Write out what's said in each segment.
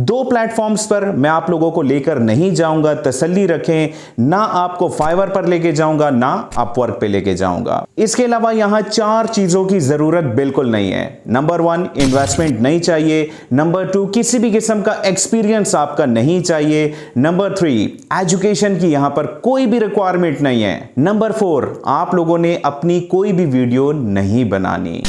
दो प्लेटफॉर्म्स पर मैं आप लोगों को लेकर नहीं जाऊंगा, तसल्ली रखें, ना आपको फाइवर पर लेके जाऊंगा ना अपवर्क पे लेके जाऊंगा। इसके अलावा यहां 4 चीजों की जरूरत बिल्कुल नहीं है। नंबर 1, इन्वेस्टमेंट नहीं चाहिए। नंबर 2, किसी भी किस्म का एक्सपीरियंस आपका नहीं चाहिए। नंबर 3, एजुकेशन की यहां पर कोई भी रिक्वायरमेंट नहीं है। नंबर 4, आप लोगों ने अपनी कोई भी वीडियो नहीं बनानी।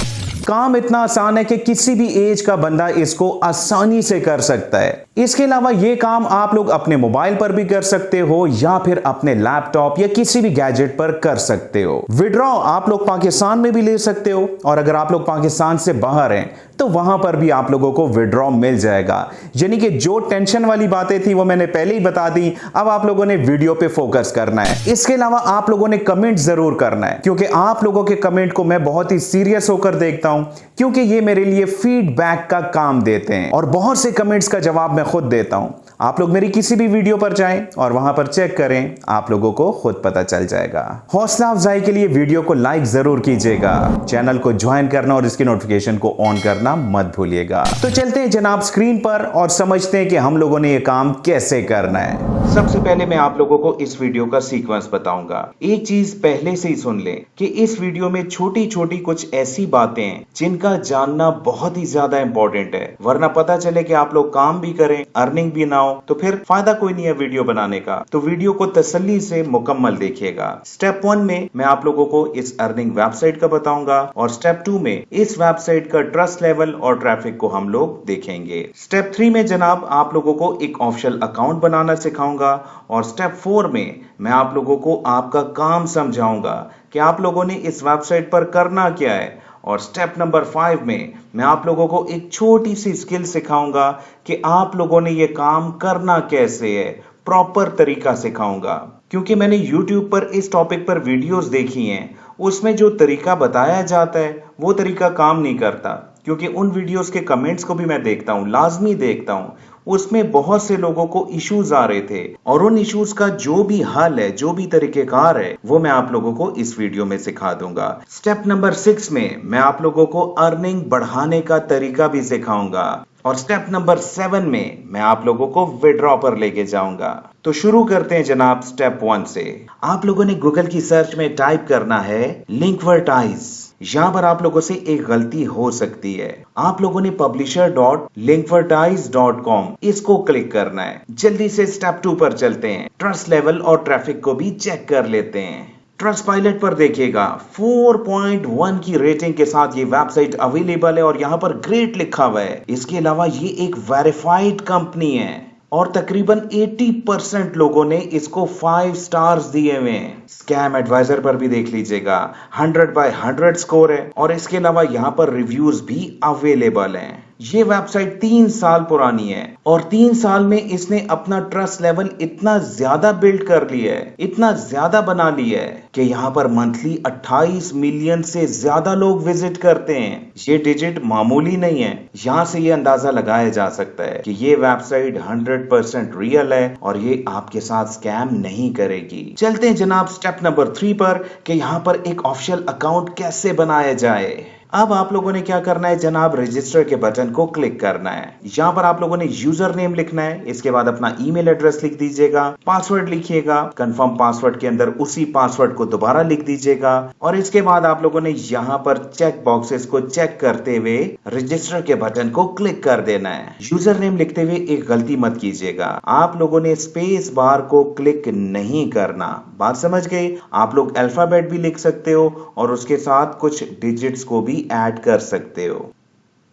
काम इतना आसान है कि किसी भी एज का बंदा इसको आसानी से कर सकता है। इसके अलावा यह काम आप लोग अपने मोबाइल पर भी कर सकते हो या फिर अपने लैपटॉप या किसी भी गैजेट पर कर सकते हो। विड्रॉ आप लोग पाकिस्तान में भी ले सकते हो और अगर आप लोग पाकिस्तान से बाहर हैं तो वहां पर भी आप लोगों को विड्रॉ मिल जाएगा। यानी कि जो टेंशन वाली बातें थी वो मैंने पहले ही बता दी। अब आप लोगों ने वीडियो पे फोकस करना है। इसके अलावा आप लोगों ने कमेंट जरूर करना है, क्योंकि आप लोगों के कमेंट को मैं बहुत ही सीरियस होकर देखता हूं, क्योंकि ये मेरे लिए फीडबैक का काम देते हैं और बहुत से कमेंट्स का जवाब मैं खुद देता हूं। आप लोग मेरी किसी भी वीडियो पर जाएं और वहां पर चेक करें, आप लोगों को खुद पता चल जाएगा। हौसला अफजाई के लिए वीडियो को लाइक जरूर कीजिएगा, चैनल को ज्वाइन करना और इसकी नोटिफिकेशन को ऑन करना मत भूलिएगा। तो चलते हैं जनाब स्क्रीन पर और समझते हैं कि हम लोगों ने यह काम कैसे करना है। सबसे पहले मैं आप लोगों को इस वीडियो का सीक्वेंस बताऊंगा। एक चीज पहले से ही सुन लें कि इस वीडियो में छोटी छोटी कुछ ऐसी बातें हैं जिनका जानना बहुत ही ज्यादा इंपॉर्टेंट है, वरना पता चले कि आप लोग काम भी करें, अर्निंग भी ना हो, तो फिर फायदा कोई नहीं है वीडियो बनाने का। तो वीडियो को तसल्ली से मुकम्मल देखिएगा। स्टेप 1 में मैं आप लोगों को इस अर्निंग वेबसाइट का बताऊंगा और स्टेप 2 में इस वेबसाइट का ट्रस्ट लेवल और ट्रैफिक को हम लोग देखेंगे। स्टेप 3 में जनाब आप लोगों को एक ऑफिशियल अकाउंट बनाना सिखाऊंगा और स्टेप 4 में मैं आप लोगों को आपका काम समझाऊंगा कि आप लोगों ने इस वेबसाइट पर करना क्या है। और स्टेप नंबर 5 में मैं आप लोगों को एक छोटी सी स्किल सिखाऊंगा कि आप लोगों ने ये काम करना कैसे है, प्रॉपर तरीका सिखाऊंगा। क्योंकि मैंने YouTube पर इस टॉपिक पर वीडियोस देखी हैं, उसमें जो तरीका बताया जाता है वो तरीका काम नहीं करता। क्योंकि उन वीडियोस के कमेंट्स को भी मैं देखता हूं, लाजमी देखता हूं, उसमें बहुत से लोगों को इश्यूज आ रहे थे और उन इश्यूज का जो भी हल है, जो भी तरीकेकार है, वो मैं आप लोगों को इस वीडियो में सिखा दूंगा। स्टेप नंबर 6 में मैं आप लोगों को अर्निंग बढ़ाने का तरीका भी सिखाऊंगा और स्टेप नंबर 7 में मैं आप लोगों को विड्रॉ पर लेके जाऊंगा। तो शुरू करते हैं जनाब स्टेप 1 से। आप लोगों ने गूगल की सर्च में टाइप करना है लिंकवर्टाइज। यहां पर आप लोगों से एक गलती हो सकती है, आप लोगों ने publisher.linkvertise.com इसको क्लिक करना है। जल्दी से स्टेप 2 पर चलते हैं। ट्रस्ट लेवल और ट्रैफिक को भी चेक कर लेते हैं। ट्रस्ट पायलट पर देखिएगा 4.1 की रेटिंग के साथ ये वेबसाइट अवेलेबल है और यहाँ पर ग्रेट लिखा हुआ है। इसके अलावा ये एक वेरीफाइड कंपनी है और तकरीबन 80% लोगों ने इसको 5 स्टार्स दिए हुए हैं। स्कैम एडवाइजर पर भी देख लीजिएगा, 100/100 स्कोर है और इसके अलावा यहाँ पर रिव्यूज भी अवेलेबल हैं। ये वेबसाइट 3 साल पुरानी है और 3 साल में इसने अपना ट्रस्ट लेवल इतना ज्यादा बिल्ड कर लिया है, इतना ज्यादा बना लिया है कि यहाँ पर मंथली 28 मिलियन से ज्यादा लोग विजिट करते हैं। ये डिजिट मामूली नहीं है। यहाँ से ये अंदाजा लगाया जा सकता है कि ये वेबसाइट 100% रियल है और ये आपके साथ स्कैम नहीं करेगी। चलते हैं जनाब स्टेप नंबर 3 पर कि यहाँ पर एक ऑफिशियल अकाउंट कैसे बनाया जाए। अब आप लोगों ने क्या करना है जनाब, रजिस्टर के बटन को क्लिक करना है। यहाँ पर आप लोगों ने यूजर नेम लिखना है, इसके बाद अपना ईमेल एड्रेस लिख दीजिएगा, पासवर्ड लिखिएगा, कंफर्म पासवर्ड के अंदर उसी पासवर्ड को दोबारा लिख दीजिएगा और इसके बाद आप लोगों ने यहाँ पर चेक बॉक्सेस को चेक करते हुए रजिस्टर के बटन को क्लिक कर देना है। यूजर नेम लिखते हुए एक गलती मत कीजिएगा, आप लोगों ने स्पेस बार को क्लिक नहीं करना। बात समझ गए? आप लोग अल्फाबेट भी लिख सकते हो और उसके साथ कुछ डिजिट्स को भी ऐड कर सकते हो।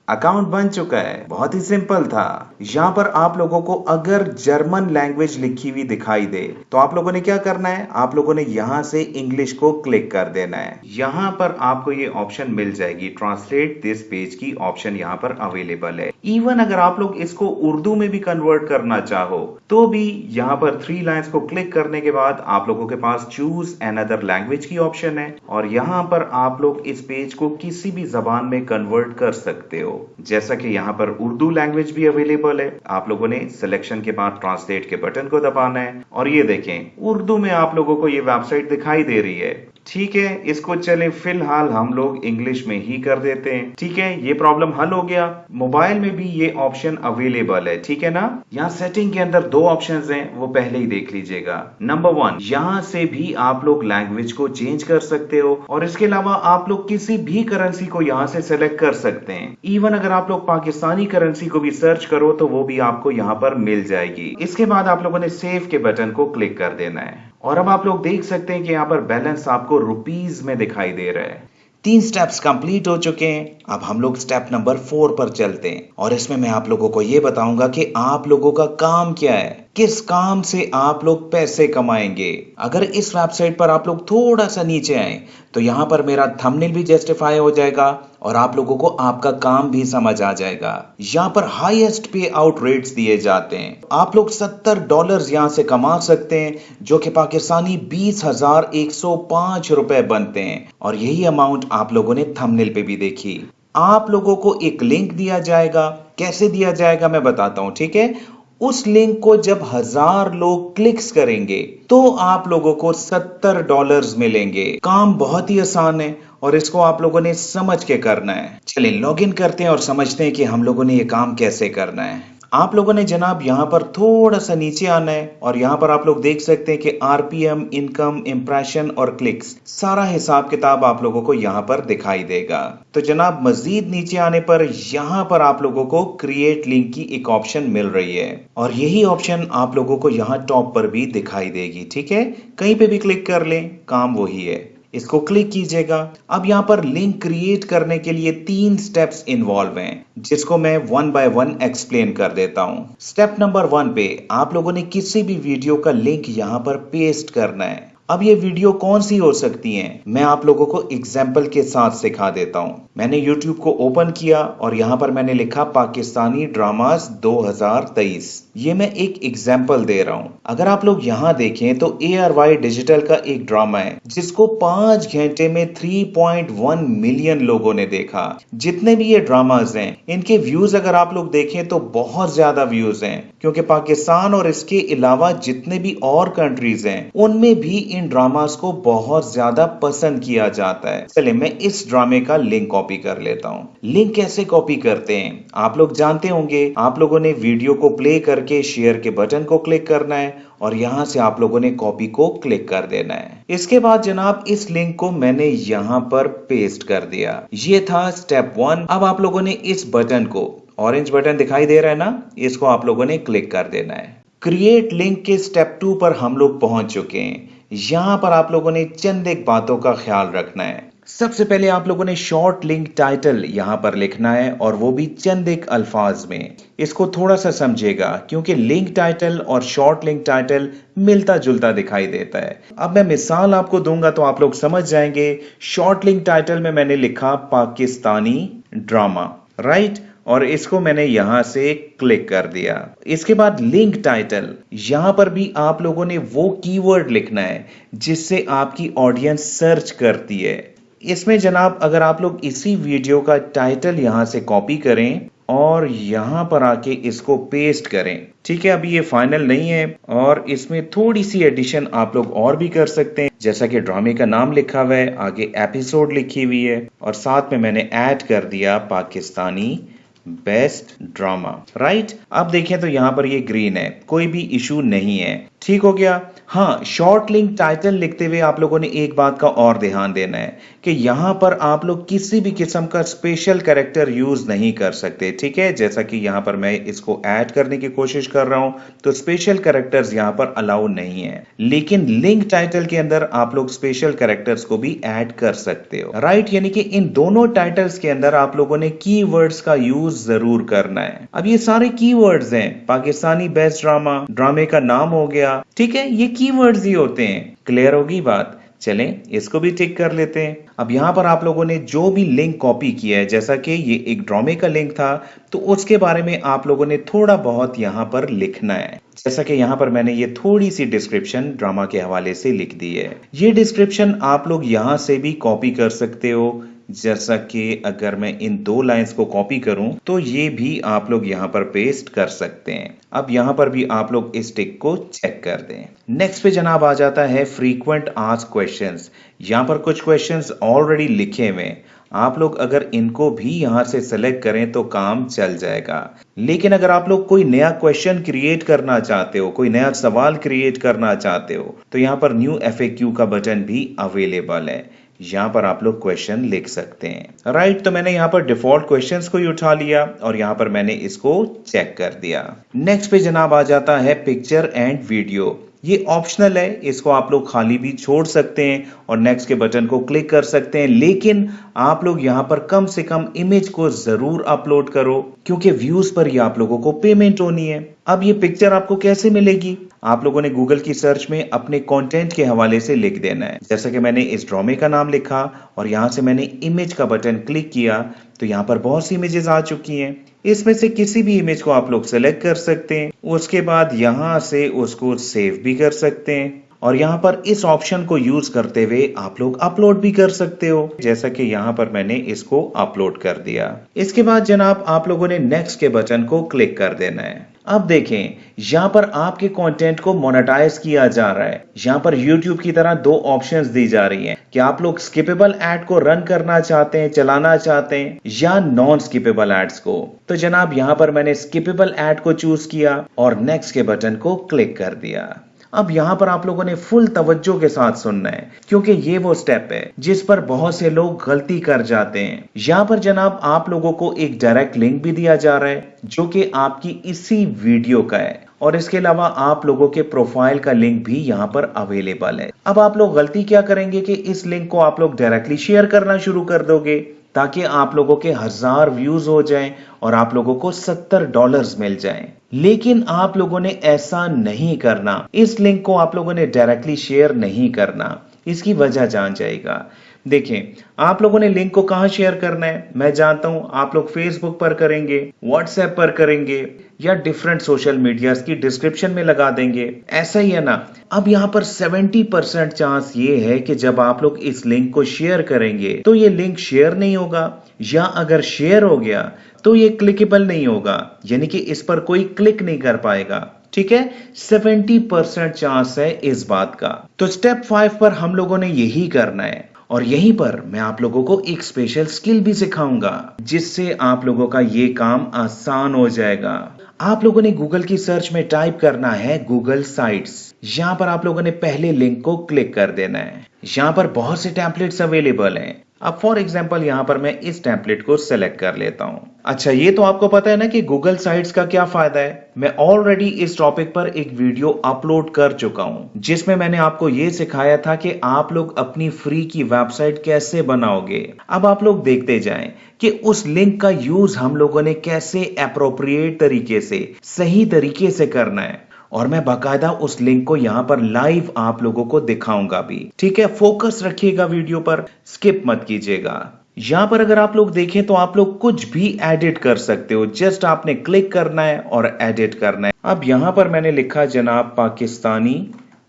अकाउंट बन चुका है, बहुत ही सिंपल था। यहाँ पर आप लोगों को अगर जर्मन लैंग्वेज लिखी हुई दिखाई दे तो आप लोगों ने क्या करना है, आप लोगों ने यहाँ से इंग्लिश को क्लिक कर देना है। यहाँ पर आपको ये ऑप्शन मिल जाएगी, ट्रांसलेट दिस पेज की ऑप्शन यहाँ पर अवेलेबल है। इवन अगर आप लोग इसको उर्दू में भी कन्वर्ट करना चाहो तो भी यहाँ पर 3 लाइन्स को क्लिक करने के बाद आप लोगों के पास चूज अनदर लैंग्वेज की ऑप्शन है और यहाँ पर आप लोग इस पेज को किसी भी जबान में कन्वर्ट कर सकते हो। जैसा कि यहाँ पर उर्दू लैंग्वेज भी अवेलेबल है। आप लोगों ने सिलेक्शन के बाद ट्रांसलेट के बटन को दबाना है और ये देखें उर्दू में आप लोगों को ये वेबसाइट दिखाई दे रही है। ठीक है, इसको चले फिलहाल हम लोग इंग्लिश में ही कर देते हैं। ठीक है, ये प्रॉब्लम हल हो गया। मोबाइल में भी ये ऑप्शन अवेलेबल है, ठीक है ना। यहाँ सेटिंग के अंदर दो ऑप्शंस हैं, वो पहले ही देख लीजिएगा। नंबर 1, यहाँ से भी आप लोग लैंग्वेज को चेंज कर सकते हो और इसके अलावा आप लोग किसी भी करेंसी को यहाँ से सेलेक्ट कर सकते हैं। इवन अगर आप लोग पाकिस्तानी करेंसी को भी सर्च करो तो वो भी आपको यहाँ पर मिल जाएगी। इसके बाद आप लोगों ने सेव के बटन को क्लिक कर देना है और अब आप लोग देख सकते हैं कि यहाँ पर बैलेंस आपको रुपीज में दिखाई दे रहा है। 3 स्टेप्स कंप्लीट हो चुके हैं। अब हम लोग स्टेप नंबर 4 पर चलते हैं और इसमें मैं आप लोगों को ये बताऊंगा कि आप लोगों का काम क्या है, किस काम से आप लोग पैसे कमाएंगे। अगर इस वेबसाइट पर आप लोग थोड़ा सा नीचे आए तो यहाँ पर मेरा थंबनेल भी जस्टिफाई हो जाएगा और आप लोगों को आपका काम भी समझ आ जाएगा। यहाँ पर हाईएस्ट पे आउट रेट्स दिए जाते हैं। आप लोग $70 यहाँ से कमा सकते हैं, जो कि पाकिस्तानी 20,105 रुपए बनते हैं और यही अमाउंट आप लोगों ने थंबनेल पे भी देखी। आप लोगों को एक लिंक दिया जाएगा। कैसे दिया जाएगा मैं बताता हूं, ठीक है। उस लिंक को जब 1000 लोग क्लिक्स करेंगे तो आप लोगों को $70 मिलेंगे। काम बहुत ही आसान है और इसको आप लोगों ने समझ के करना है। चलिए लॉगिन करते हैं और समझते हैं कि हम लोगों ने ये काम कैसे करना है। आप लोगों ने जनाब यहाँ पर थोड़ा सा नीचे आना है और यहाँ पर आप लोग देख सकते हैं कि आरपीएम, इनकम, इंप्रेशन और क्लिक्स, सारा हिसाब किताब आप लोगों को यहाँ पर दिखाई देगा। तो जनाब मजीद नीचे आने पर यहाँ पर आप लोगों को क्रिएट लिंक की एक ऑप्शन मिल रही है और यही ऑप्शन आप लोगों को यहाँ टॉप पर भी दिखाई देगी। ठीक है, कहीं पे भी क्लिक कर लें, काम वही है। इसको क्लिक कीजिएगा। अब यहाँ पर लिंक क्रिएट करने के लिए 3 स्टेप्स इन्वॉल्व हैं, जिसको मैं 1 बाय 1 एक्सप्लेन कर देता हूँ। स्टेप नंबर 1 पे आप लोगों ने किसी भी वीडियो का लिंक यहाँ पर पेस्ट करना है। अब ये वीडियो कौन सी हो सकती है, मैं आप लोगों को एग्जाम्पल के साथ सिखा देता हूँ। मैंने YouTube को ओपन किया और यहाँ पर मैंने लिखा पाकिस्तानी ड्रामास 2023। ये मैं एक एग्जाम्पल दे रहा हूँ। अगर आप लोग यहाँ देखें तो ARY डिजिटल का एक ड्रामा है जिसको 5 घंटे में 3.1 मिलियन लोगों ने देखा। जितने भी ये ड्रामास हैं इनके व्यूज अगर आप लोग देखें तो बहुत ज्यादा व्यूज हैं, क्योंकि पाकिस्तान और इसके अलावा जितने भी और कंट्रीज हैं उनमें भी इन ड्रामास को बहुत ज्यादा पसंद किया जाता है। चलिए मैं इस ड्रामे का लिंक कॉपी कर लेता हूँ। लिंक कैसे कॉपी करते हैं आप लोग जानते होंगे। आप लोगों ने वीडियो को प्ले करके शेयर के बटन को क्लिक करना है और यहाँ से आप लोगों ने कॉपी को क्लिक कर देना है। इसके बाद जनाब इस लिंक को मैंने यहाँ पर पेस्ट कर दिया। ये था स्टेप 1। अब आप लोगों ने इस बटन को, ऑरेंज बटन दिखाई दे रहा है ना, इसको आप लोगों ने क्लिक कर देना है। क्रिएट लिंक के स्टेप 2 पर हम लोग पहुंच चुके हैं। यहाँ पर आप लोगों ने चंद एक बातों का ख्याल रखना है। सबसे पहले आप लोगों ने शॉर्ट लिंक टाइटल यहाँ पर लिखना है और वो भी चंद एक अल्फाज में। इसको थोड़ा सा समझिएगा क्योंकि लिंक टाइटल और शॉर्ट लिंक टाइटल मिलता जुलता दिखाई देता है। अब मैं मिसाल आपको दूंगा तो आप लोग समझ जाएंगे। शॉर्ट लिंक टाइटल में मैंने लिखा पाकिस्तानी ड्रामा, राइट, और इसको मैंने यहां से क्लिक कर दिया। इसके बाद लिंक टाइटल, यहां पर भी आप लोगों ने वो कीवर्ड लिखना है जिससे आपकी ऑडियंस सर्च करती है। इसमें जनाब अगर आप लोग इसी वीडियो का टाइटल यहां से कॉपी करें और यहां पर आके इसको पेस्ट करें, ठीक है। अभी ये फाइनल नहीं है और इसमें थोड़ी सी एडिशन आप लोग और भी कर सकते हैं, जैसा कि ड्रामे का नाम लिखा हुआ है, आगे एपिसोड लिखी हुई है और साथ में मैंने ऐड कर दिया पाकिस्तानी बेस्ट ड्रामा, राइट। अब देखें तो यहाँ पर ये ग्रीन है, कोई भी इशू नहीं है, ठीक हो गया। हाँ, शॉर्ट लिंक टाइटल लिखते हुए आप लोगों ने एक बात का और ध्यान देना है कि यहाँ पर आप लोग किसी भी किस्म का स्पेशल कैरेक्टर यूज नहीं कर सकते, ठीक है। जैसा कि यहाँ पर मैं इसको ऐड करने की कोशिश कर रहा हूँ तो स्पेशल कैरेक्टर्स यहाँ पर अलाउ नहीं है, लेकिन लिंक टाइटल के अंदर आप लोग स्पेशल कैरेक्टर्स को भी ऐड कर सकते हो, राइट। यानी कि इन दोनों टाइटल्स के अंदर आप लोगों ने कीवर्ड्स का यूज जरूर करना है। अब ये सारे कीवर्ड्स हैं, पाकिस्तानी बेस्ट ड्रामा, ड्रामे का नाम हो गया, ठीक है, ये कीवर्ड्स ही होते हैं। क्लियर होगी बात। चलें इसको भी टिक कर लेते हैं। अब यहाँ पर आप लोगों ने जो भी लिंक कॉपी किया है, जैसा कि ये एक ड्रामे का लिंक था, तो उसके बारे में आप लोगों ने थोड़ा बहुत यहाँ पर लिखना है। जैसा कि यहाँ पर मैंने ये थोड़ी सी डिस्क्रिप्शन ड्रामा के हवाले से लिख दी है। ये डिस्क्रिप्शन आप लोग यहाँ से भी कॉपी कर सकते हो, जैसा कि अगर मैं इन 2 लाइंस को कॉपी करूं तो ये भी आप लोग यहाँ पर पेस्ट कर सकते हैं। अब यहाँ पर भी आप लोग इस टिक को चेक कर दें। नेक्स्ट पे जनाब आ जाता है फ्रीक्वेंट आस्क्ड क्वेश्चंस। यहाँ पर कुछ क्वेश्चंस ऑलरेडी लिखे हुए हैं, आप लोग अगर इनको भी यहाँ से सेलेक्ट करें तो काम चल जाएगा। लेकिन अगर आप लोग कोई नया क्वेश्चन क्रिएट करना चाहते हो, कोई नया सवाल क्रिएट करना चाहते हो, तो यहाँ पर न्यू FAQ का बटन भी अवेलेबल है। यहाँ पर आप लोग क्वेश्चन लिख सकते हैं। राइट, तो मैंने यहाँ पर डिफॉल्ट क्वेश्चंस को ही उठा लिया और यहाँ पर मैंने इसको चेक कर दिया। नेक्स्ट पे जनाब आ जाता है पिक्चर एंड वीडियो। ये ऑप्शनल है, इसको आप लोग खाली भी छोड़ सकते हैं और नेक्स्ट के बटन को क्लिक कर सकते हैं, लेकिन आप लोग यहाँ पर कम से कम इमेज को जरूर अपलोड करो क्योंकि व्यूज पर ही आप लोगों को पेमेंट होनी है। अब ये पिक्चर आपको कैसे मिलेगी? आप लोगों ने गूगल की सर्च में अपने कंटेंट के हवाले से लिख देना है। जैसा कि मैंने इस ड्रामे का नाम लिखा और यहाँ से मैंने इमेज का बटन क्लिक किया तो यहाँ पर बहुत सी इमेजेस आ चुकी हैं। इसमें से किसी भी इमेज को आप लोग सेलेक्ट कर सकते हैं, उसके बाद यहाँ से उसको सेव भी कर सकते हैं और यहाँ पर इस ऑप्शन को यूज करते हुए आप लोग अपलोड भी कर सकते हो, जैसा कि यहाँ पर मैंने इसको अपलोड कर दिया। इसके बाद जनाब आप लोगों ने नेक्स्ट के बटन को क्लिक कर देना है। अब देखें, यहाँ पर आपके कंटेंट को मोनेटाइज किया जा रहा है। यहाँ पर YouTube की तरह 2 ऑप्शंस दी जा रही हैं कि आप लोग स्किपेबल एड को रन करना चाहते हैं, चलाना चाहते हैं, या नॉन स्किपेबल एड्स को। तो जनाब यहाँ पर मैंने स्किपेबल एड को चूज किया और नेक्स्ट के बटन को क्लिक कर दिया। अब यहाँ पर आप लोगों ने फुल तवज्जो के साथ सुनना है क्योंकि ये वो स्टेप है जिस पर बहुत से लोग गलती कर जाते हैं। यहाँ पर जनाब आप लोगों को एक डायरेक्ट लिंक भी दिया जा रहा है जो कि आपकी इसी वीडियो का है और इसके अलावा आप लोगों के प्रोफाइल का लिंक भी यहाँ पर अवेलेबल है। अब आप लोग गलती क्या करेंगे कि इस लिंक को आप लोग डायरेक्टली शेयर करना शुरू कर दोगे ताकि आप लोगों के 1000 व्यूज हो जाएं और आप लोगों को $70 मिल जाएं। लेकिन आप लोगों ने ऐसा नहीं करना, इस लिंक को आप लोगों ने डायरेक्टली शेयर नहीं करना। इसकी वजह जान जाएगा। देखें, आप लोगों ने लिंक को कहां शेयर करना है मैं जानता हूं, आप लोग फेसबुक पर करेंगे, व्हाट्सएप पर करेंगे या डिफरेंट सोशल मीडियाज की डिस्क्रिप्शन में लगा देंगे, ऐसा ही है ना। अब यहाँ पर 70% चांस ये है कि जब आप लोग इस लिंक को शेयर करेंगे तो ये लिंक शेयर नहीं होगा, या अगर शेयर हो गया तो ये क्लिकेबल नहीं होगा, यानी कि इस पर कोई क्लिक नहीं कर पाएगा। ठीक है, 70% चांस है इस बात का। तो स्टेप 5 पर हम लोगों ने यही करना है और यहीं पर मैं आप लोगों को एक स्पेशल स्किल भी सिखाऊंगा जिससे आप लोगों का ये काम आसान हो जाएगा। आप लोगों ने गूगल की सर्च में टाइप करना है गूगल साइट्स। यहाँ पर आप लोगों ने पहले लिंक को क्लिक कर देना है। यहाँ पर बहुत से टेम्पलेट्स अवेलेबल हैं। अब फॉर एग्जांपल यहाँ पर मैं इस टेम्पलेट को सेलेक्ट कर लेता हूँ। अच्छा, ये तो आपको पता है ना कि गूगल साइट्स का क्या फायदा है। मैं ऑलरेडी इस टॉपिक पर एक वीडियो अपलोड कर चुका हूँ जिसमें मैंने आपको ये सिखाया था कि आप लोग अपनी फ्री की वेबसाइट कैसे बनाओगे। अब आप लोग देखते जाएं कि उस लिंक का यूज हम लोगों ने कैसे एप्रोप्रिएट तरीके से, सही तरीके से करना है और मैं बाकायदा उस लिंक को यहाँ पर लाइव आप लोगों को दिखाऊंगा भी। ठीक है, फोकस रखिएगा वीडियो पर, स्किप मत कीजिएगा। यहाँ पर अगर आप लोग देखें तो आप लोग कुछ भी एडिट कर सकते हो, जस्ट आपने क्लिक करना है और एडिट करना है। अब यहाँ पर मैंने लिखा जनाब पाकिस्तानी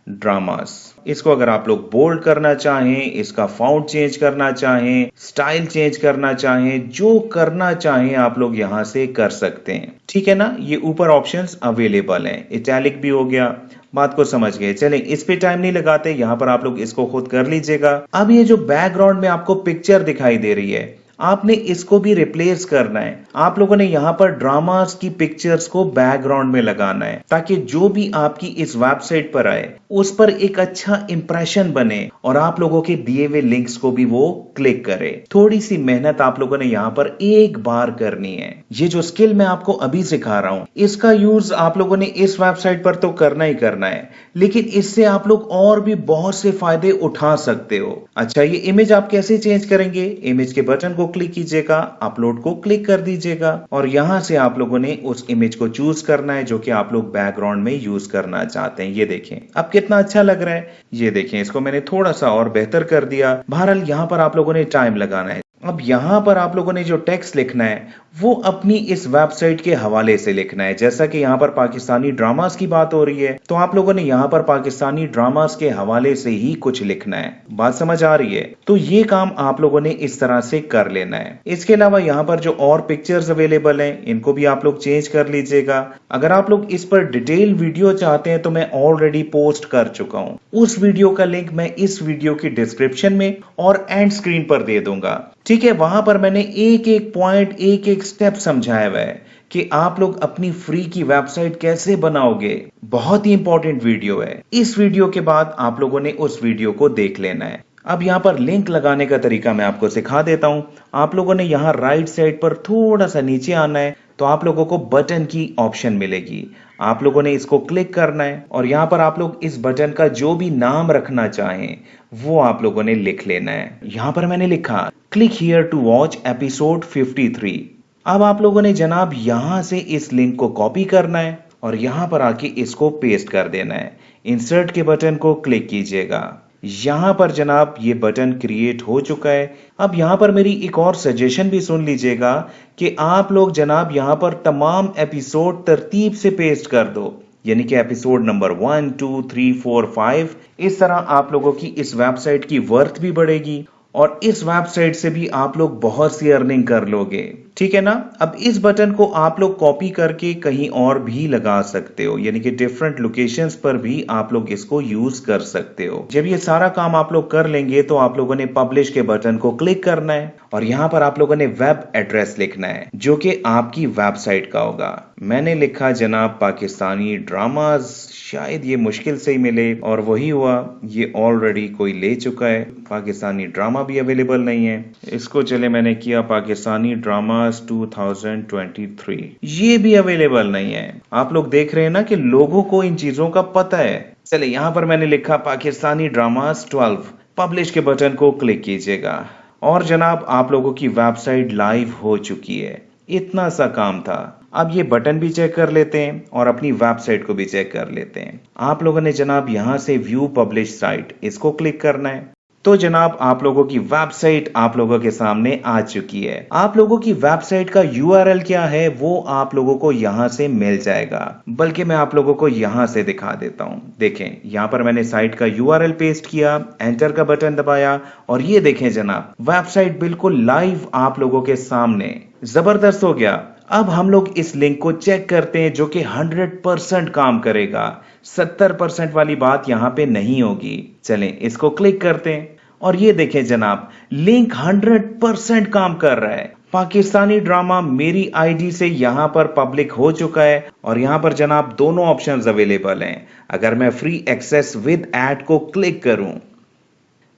ड्रामास। इसको अगर आप लोग बोल्ड करना चाहें, इसका फाउंट चेंज करना चाहें, स्टाइल चेंज करना चाहें, जो करना चाहें आप लोग यहाँ से कर सकते हैं। ठीक है ना, ये ऊपर ऑप्शंस अवेलेबल हैं। इटैलिक भी हो गया, बात को समझ गए। चलें, इस पे टाइम नहीं लगाते, यहाँ पर आप लोग इसको खुद कर लीजिएगा। अब ये जो बैकग्राउंड में आपको पिक्चर दिखाई दे रही है, आपने इसको भी रिप्लेस करना है। आप लोगों ने यहाँ पर ड्रामास की पिक्चर्स को बैकग्राउंड में लगाना है ताकि जो भी आपकी इस वेबसाइट पर आए उस पर एक अच्छा इंप्रेशन बने और आप लोगों के दिए हुए लिंक्स को भी वो क्लिक करे। थोड़ी सी मेहनत आप लोगों ने यहाँ पर एक बार करनी है। ये जो स्किल मैं आपको अभी सिखा रहा हूँ इसका यूज आप लोगों ने इस वेबसाइट पर तो करना ही करना है, लेकिन इससे आप लोग और भी बहुत से फायदे उठा सकते हो। अच्छा, ये इमेज आप कैसे चेंज करेंगे? इमेज के बटन को क्लिक कीजिएगा, अपलोड को क्लिक कर दीजिएगा और यहां से आप लोगों ने उस इमेज को चूज करना है जो कि आप लोग बैकग्राउंड में यूज करना चाहते हैं। ये देखें अब कितना अच्छा लग रहा है। ये देखें, इसको मैंने थोड़ा सा और बेहतर कर दिया। बहरहाल यहाँ पर आप लोगों ने टाइम लगाना है। अब यहां पर आप लोगों ने जो टेक्स्ट लिखना है वो अपनी इस वेबसाइट के हवाले से लिखना है। जैसा कि यहां पर पाकिस्तानी ड्रामास की बात हो रही है तो आप लोगों ने यहां पर पाकिस्तानी ड्रामास के हवाले से ही कुछ लिखना है। बात समझ आ रही है? तो ये काम आप लोगों ने इस तरह से कर लेना है। इसके अलावा यहां पर जो और पिक्चर्स अवेलेबल हैं इनको भी आप लोग चेंज कर लीजिएगा। अगर आप लोग इस पर डिटेल वीडियो चाहते हैं तो मैं ऑलरेडी पोस्ट कर चुका हूं। उस वीडियो का लिंक मैं इस वीडियो की डिस्क्रिप्शन में और एंड स्क्रीन पर दे दूंगा। ठीक है, वहां पर मैंने एक एक पॉइंट, एक एक स्टेप समझाया हुआ है कि आप लोग अपनी फ्री की वेबसाइट कैसे बनाओगे। बहुत ही इंपॉर्टेंट वीडियो है। इस वीडियो के बाद आप लोगों ने उस वीडियो को देख लेना है। अब यहां पर लिंक लगाने का तरीका मैं आपको सिखा देता हूं। आप लोगों ने यहां राइट साइड पर थोड़ा सा नीचे आना है तो आप लोगों को बटन की ऑप्शन मिलेगी। आप लोगों ने इसको क्लिक करना है और यहां पर आप लोग इस बटन का जो भी नाम रखना चाहें वो आप लोगों ने लिख लेना है। यहां पर मैंने लिखा click here to watch episode 53। अब आप लोगों ने जनाब यहां से इस लिंक को कॉपी करना है और यहां पर आके इसको पेस्ट कर देना है। इंसर्ट के बटन को क्लिक कीजिएगा। यहां पर जनाब ये बटन क्रिएट हो चुका है। अब यहां पर मेरी एक और सजेशन भी सुन लीजिएगा कि आप लोग जनाब यहां पर तमाम एपिसोड तरतीब से पेस्ट कर दो, यानी कि एपिसोड नंबर 1, 2, 3, 4, 5। इस तरह आप लोगों की इस वेबसाइट की वर्थ भी बढ़ेगी और इस वेबसाइट से भी आप लोग बहुत सी अर्निंग कर लोगे। ठीक है ना? अब इस बटन को आप लोग कॉपी करके कहीं और भी लगा सकते हो, यानी कि डिफरेंट लोकेशंस पर भी आप लोग इसको यूज कर सकते हो। जब ये सारा काम आप लोग कर लेंगे तो आप लोगों ने पब्लिश के बटन को क्लिक करना है और यहां पर आप लोगों ने वेब एड्रेस लिखना है जो कि आपकी वेबसाइट का होगा। मैंने लिखा जनाब पाकिस्तानी ड्रामाज, शायद ये मुश्किल से ही मिले और वही हुआ। ये ऑलरेडी कोई ले चुका है। पाकिस्तानी ड्रामा भी अवेलेबल नहीं है। इसको चले मैंने किया पाकिस्तानी ड्रामाज 2023, ये भी अवेलेबल नहीं है। आप लोग देख रहे हैं ना कि लोगों को इन चीजों का पता है। चले यहां पर मैंने लिखा पाकिस्तानी ड्रामाज 12। पब्लिश के बटन को क्लिक कीजिएगा और जनाब आप लोगों की वेबसाइट लाइव हो चुकी है। इतना सा काम था। अब ये बटन भी चेक कर लेते हैं और अपनी वेबसाइट को भी चेक कर लेते हैं। आप लोगों ने जनाब यहां से व्यू पब्लिश साइट, इसको क्लिक करना है। तो जनाब आप लोगों की वेबसाइट आप लोगों के सामने आ चुकी है। आप लोगों की वेबसाइट का URL क्या है वो आप लोगों को यहां से मिल जाएगा। बल्कि मैं आप लोगों को यहां से दिखा देता हूं। देखें, यहां पर मैंने साइट का URL पेस्ट किया, एंटर का बटन दबाया और ये देखें जनाब वेबसाइट बिल्कुल लाइव आप लोगों के सामने। जबरदस्त हो गया। अब हम लोग इस लिंक को चेक करते हैं जो कि 100% काम करेगा। 70% वाली बात यहां पे नहीं होगी। चलें इसको क्लिक करते हैं और ये देखें जनाब लिंक 100% काम कर रहा है। पाकिस्तानी ड्रामा मेरी आईडी से यहां पर पब्लिक हो चुका है और यहां पर जनाब दोनों ऑप्शंस अवेलेबल हैं। अगर मैं फ्री एक्सेस विद ऐड को क्लिक करूं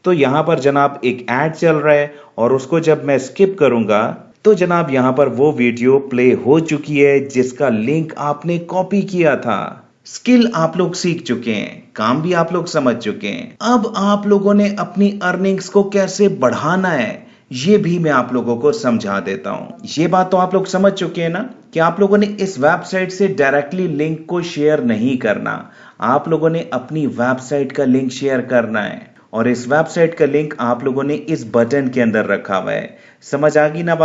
तो यहां पर जनाब एक ऐड चल रहा है और उसको जब मैं स्किप करूंगा तो जनाब यहां पर वो वीडियो प्ले हो चुकी है जिसका लिंक आपने कॉपी किया था। स्किल आप लोग सीख चुके हैं, काम भी आप लोग समझ चुके हैं। अब आप लोगों ने अपनी अर्निंग्स को कैसे बढ़ाना है ये भी मैं आप लोगों को समझा देता हूं। ये बात तो आप लोग समझ चुके हैं ना कि आप लोगों ने इस वेबसाइट से डायरेक्टली लिंक को शेयर नहीं करना। आप लोगों ने अपनी वेबसाइट का लिंक शेयर करना है और इस वेबसाइट का लिंक आप लोगों ने इस बटन के अंदर रखा हुआ है। समझ आ गई ना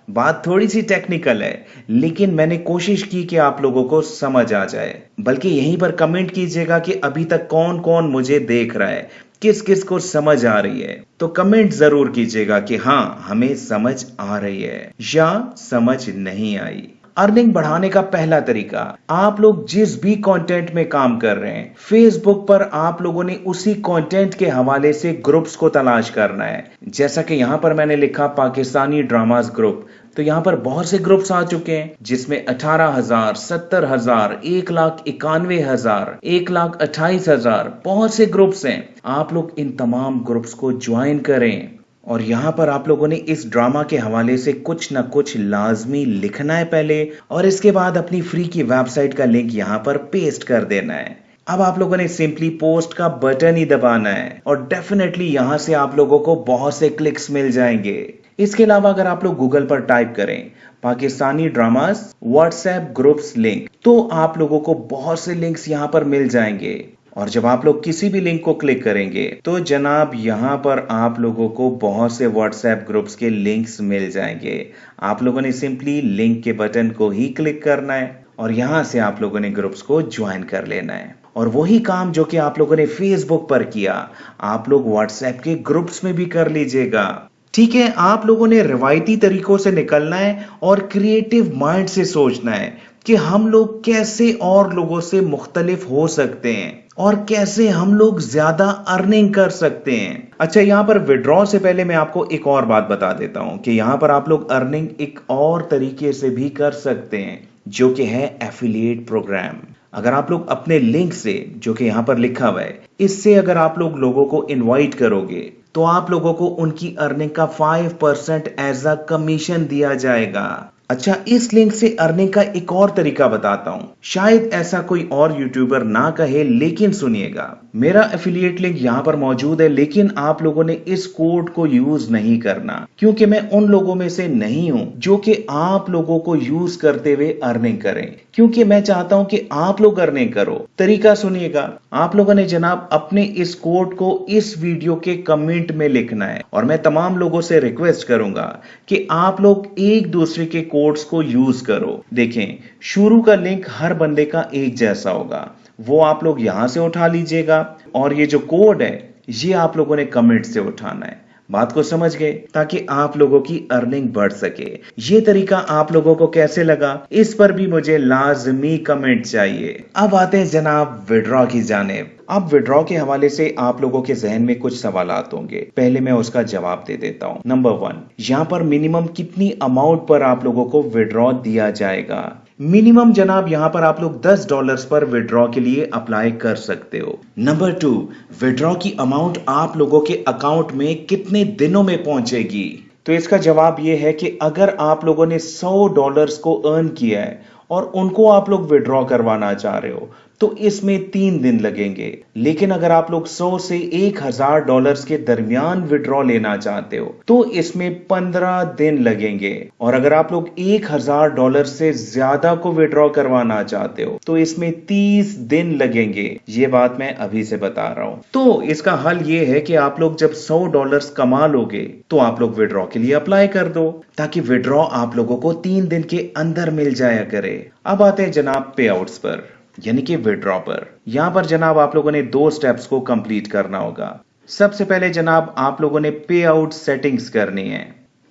बात थोड़ी सी टेक्निकल है लेकिन मैंने कोशिश की कि आप लोगों को समझ आ जाए। बल्कि यहीं पर कमेंट कीजिएगा कि अभी तक कौन कौन मुझे देख रहा है, किस किस को समझ आ रही है। तो कमेंट जरूर कीजिएगा कि हाँ हमें समझ आ रही है या समझ नहीं आई। अर्निंग बढ़ाने का पहला तरीका, आप लोग जिस भी कंटेंट में काम कर रहे हैं फेसबुक पर आप लोगों ने उसी कंटेंट के हवाले से ग्रुप्स को तलाश करना है। जैसा कि यहां पर मैंने लिखा पाकिस्तानी ड्रामाज ग्रुप, तो यहां पर बहुत से ग्रुप्स आ चुके हैं जिसमें 18,000, 70,000, 1,91,000, 1,28,000 बहुत से ग्रुप्स हैं। आप लोग इन तमाम ग्रुप्स को ज्वाइन करें और यहां पर आप लोगों ने इस ड्रामा के हवाले से कुछ ना कुछ लाजमी लिखना है पहले और इसके बाद अपनी फ्री की वेबसाइट का लिंक यहां पर पेस्ट कर देना है। अब आप लोगों ने सिंपली पोस्ट का बटन ही दबाना है और डेफिनेटली यहां से आप लोगों को बहुत से क्लिक्स मिल जाएंगे। इसके अलावा अगर आप लोग गूगल पर टाइप करें Pakistani dramas WhatsApp groups link तो आप लोगों को बहुत से लिंक्स यहां पर मिल जाएंगे और जब आप लोग किसी भी लिंक को क्लिक करेंगे तो जनाब यहाँ पर आप लोगों को बहुत से व्हाट्सएप ग्रुप्स के लिंक्स मिल जाएंगे। आप लोगों ने सिंपली लिंक के बटन को ही क्लिक करना है और यहाँ से आप लोगों ने ग्रुप्स को ज्वाइन कर लेना है। और वही काम जो कि आप लोगों ने फेसबुक पर किया, आप लोग व्हाट्सएप के ग्रुप्स में भी कर लीजिएगा। ठीक है, आप लोगों ने रिवायती तरीकों से निकलना है और क्रिएटिव माइंड से सोचना है कि हम लोग कैसे और लोगों से मुख्तलिफ हो सकते हैं और कैसे हम लोग ज्यादा अर्निंग कर सकते हैं। अच्छा, यहाँ पर विड्रॉ से पहले मैं आपको एक और बात बता देता हूँ कि यहाँ पर आप लोग अर्निंग एक और तरीके से भी कर सकते हैं, जो कि है एफिलिएट प्रोग्राम। अगर आप लोग अपने लिंक से, जो कि यहाँ पर लिखा हुआ है, इससे अगर आप लोग लोगों को इनवाइट करोगे तो आप लोगों को उनकी अर्निंग का 5% एज अ कमीशन दिया जाएगा। अच्छा, इस लिंक से अर्निंग का एक और तरीका बताता हूं, शायद ऐसा कोई और यूट्यूबर ना कहे, लेकिन सुनिएगा। मेरा एफिलिएट लिंक यहां पर मौजूद है, लेकिन आप लोगों ने इस कोड को यूज नहीं करना, क्योंकि मैं उन लोगों में से नहीं हूं जो कि आप लोगों को यूज करते हुए अर्निंग करें, क्योंकि मैं चाहता हूं कि आप लोग अर्निंग करो। तरीका सुनिएगा, आप लोगों ने जनाब अपने इस कोड को इस वीडियो के कमेंट में लिखना है और मैं तमाम लोगों से रिक्वेस्ट करूंगा कि आप लोग एक दूसरे के कोड्स को यूज करो। देखें, शुरू का लिंक हर बंदे का एक जैसा होगा, वो आप लोग यहां से उठा लीजिएगा और ये जो कोड है ये आप लोगों ने कमेंट से उठाना है। बात को समझ गए, ताकि आप लोगों की अर्निंग बढ़ सके। ये तरीका आप लोगों को कैसे लगा, इस पर भी मुझे लाजमी कमेंट चाहिए। अब आते हैं जनाब विड्रॉ की जानिब। अब विड्रॉ के हवाले से आप लोगों के जहन में कुछ सवालात होंगे, पहले मैं उसका जवाब दे देता हूं। नंबर 1, यहाँ पर मिनिमम कितनी अमाउंट पर आप लोगों को विड्रॉ दिया जाएगा? मिनिमम जनाब यहाँ पर आप लोग $10 पर विड्रॉ के लिए अप्लाई कर सकते हो। नंबर 2, विड्रॉ की अमाउंट आप लोगों के अकाउंट में कितने दिनों में पहुंचेगी? तो इसका जवाब यह है कि अगर आप लोगों ने $100 को अर्न किया है और उनको आप लोग विड्रॉ करवाना चाह रहे हो तो इसमें 3 दिन लगेंगे। लेकिन अगर आप लोग 100 से $1000 के दरमियान विड्रॉ लेना चाहते हो तो इसमें 15 दिन लगेंगे। और अगर आप लोग $1000 से ज्यादा को विड्रॉ करवाना चाहते हो तो इसमें 30 दिन लगेंगे। ये बात मैं अभी से बता रहा हूं। तो इसका हल ये है कि आप लोग जब $100 कमा लोगे तो आप लोग विड्रॉ के लिए अप्लाई कर दो, ताकि विड्रॉ आप लोगों को 3 दिन के अंदर मिल जाया करे। अब आते हैं जनाब पे आउट्स पर, यानी कि विड्रॉ पर। यहां पर जनाब आप लोगों ने 2 स्टेप्स को कंप्लीट करना होगा। सबसे पहले जनाब आप लोगों ने पे आउट सेटिंग्स करनी है,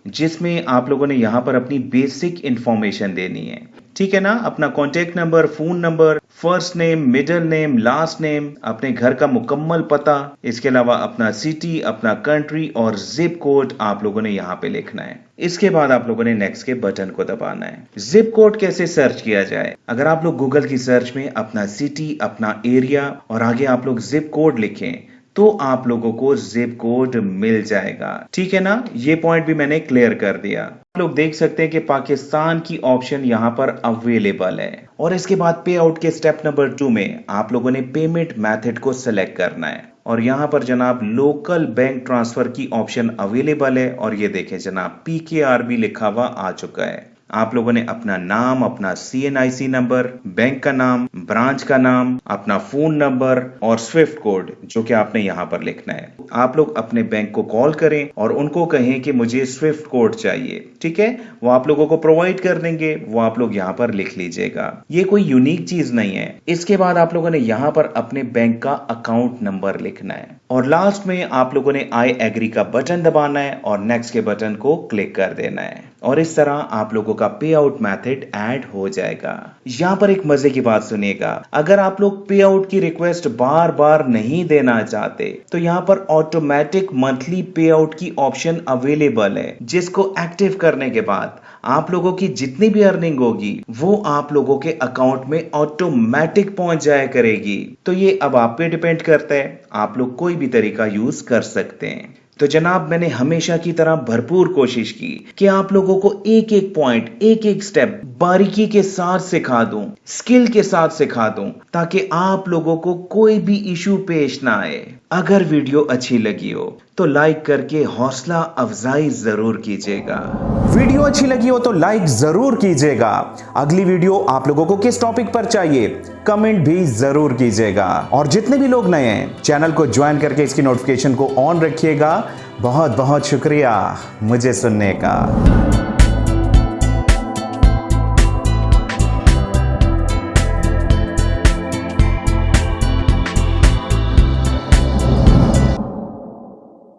जिसमें आप लोगों ने यहां पर अपनी बेसिक इंफॉर्मेशन देनी है। ठीक है ना, अपना contact number, phone number, first name, middle name, last name, अपने घर का मुकम्मल पता, इसके अलावा अपना सिटी, अपना कंट्री और जिप कोड आप लोगों ने यहाँ पे लिखना है। इसके बाद आप लोगों ने नेक्स्ट के बटन को दबाना है। जिप कोड कैसे सर्च किया जाए? अगर आप लोग गूगल की सर्च में अपना सिटी, अपना एरिया और आगे आप लोग जिप कोड लिखें तो आप लोगों को जिप कोड मिल जाएगा। ठीक है ना, ये पॉइंट भी मैंने क्लियर कर दिया। आप लोग देख सकते हैं कि पाकिस्तान की ऑप्शन यहाँ पर अवेलेबल है। और इसके बाद पे आउट के स्टेप नंबर 2 में आप लोगों ने पेमेंट मेथड को सिलेक्ट करना है और यहाँ पर जनाब लोकल बैंक ट्रांसफर की ऑप्शन अवेलेबल है। और ये देखें जनाब PKRB लिखा हुआ आ चुका है। आप लोगों ने अपना नाम, अपना CNIC नंबर, बैंक का नाम, ब्रांच का नाम, अपना फोन नंबर और स्विफ्ट कोड जो कि आपने यहाँ पर लिखना है। आप लोग अपने बैंक को कॉल करें और उनको कहें कि मुझे स्विफ्ट कोड चाहिए। ठीक है, वो आप लोगों को प्रोवाइड कर देंगे, वो आप लोग यहाँ पर लिख लीजिएगा। ये कोई यूनिक चीज नहीं है। इसके बाद आप लोगों ने यहाँ पर अपने बैंक का अकाउंट नंबर लिखना है और लास्ट में आप लोगों ने आई एग्री का बटन दबाना है और नेक्स्ट के बटन को क्लिक कर देना है। और इस तरह आप लोगों का पे आउट मेथड ऐड हो जाएगा। यहाँ पर एक मजे की बात सुनिएगा, अगर आप लोग पे आउट की रिक्वेस्ट बार बार नहीं देना चाहते तो यहाँ पर ऑटोमेटिक मंथली पे आउट की ऑप्शन अवेलेबल है, जिसको एक्टिव करने के बाद आप लोगों की जितनी भी अर्निंग होगी वो आप लोगों के अकाउंट में ऑटोमेटिक पहुंच जाया करेगी। तो ये अब आप पे डिपेंड करता है, आप लोग कोई भी तरीका यूज कर सकते हैं। तो जनाब मैंने हमेशा की तरह भरपूर कोशिश की कि आप लोगों को एक एक पॉइंट, एक एक स्टेप बारीकी के साथ सिखा दूं, स्किल के साथ सिखा दूं, ताकि आप लोगों को कोई भी इशू पेश ना आए। अगर वीडियो अच्छी लगी हो तो लाइक करके हौसला अफजाई जरूर कीजिएगा। वीडियो अच्छी लगी हो तो लाइक जरूर कीजिएगा। अगली वीडियो आप लोगों को किस टॉपिक पर चाहिए कमेंट भी जरूर कीजिएगा। और जितने भी लोग नए हैं चैनल को ज्वाइन करके इसकी नोटिफिकेशन को ऑन रखिएगा। बहुत बहुत शुक्रिया मुझे सुनने का।